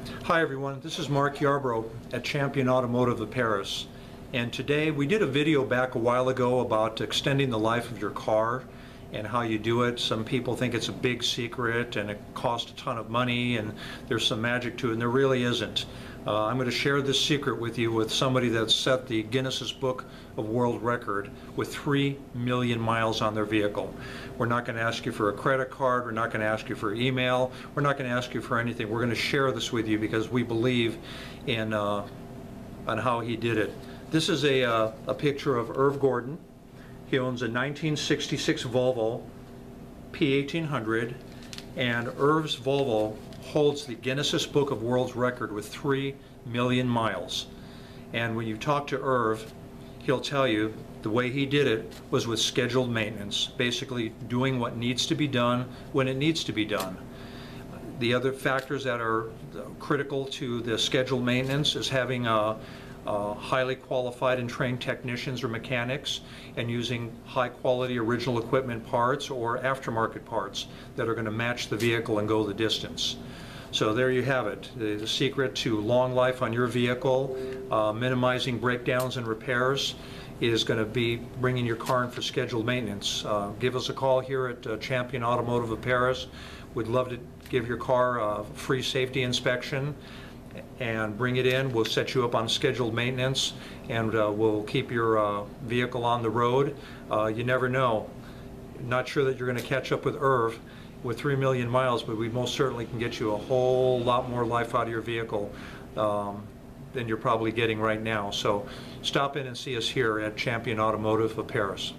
Hi everyone, this is Mark Yarbrough at Champion Automotive of Paris, and today we did a video back a while ago about extending the life of your car and how you do it. Some people think it's a big secret and it costs a ton of money and there's some magic to it, and there really isn't. I'm going to share this secret with you with somebody that's set the Guinness Book of World Record with 3 million miles on their vehicle. We're not going to ask you for a credit card, we're not going to ask you for email, we're not going to ask you for anything. We're going to share this with you because we believe in on how he did it. This is a picture of Irv Gordon. He owns a 1966 Volvo P1800, and Irv's Volvo holds the Guinness Book of World Record with 3 million miles. And when you talk to Irv, he'll tell you the way he did it was with scheduled maintenance, basically doing what needs to be done when it needs to be done. The other factors that are critical to the scheduled maintenance is having highly qualified and trained technicians or mechanics, and using high quality original equipment parts or aftermarket parts that are going to match the vehicle and go the distance. So there you have it, the secret to long life on your vehicle, minimizing breakdowns and repairs, is going to be bringing your car in for scheduled maintenance. Give us a call here at Champion Automotive of Paris. We'd love to give your car a free safety inspection and bring it in. We'll set you up on scheduled maintenance, and we'll keep your vehicle on the road. You never know. Not sure that you're going to catch up with Irv with 3 million miles, but we most certainly can get you a whole lot more life out of your vehicle than you're probably getting right now. So stop in and see us here at Champion Automotive of Paris.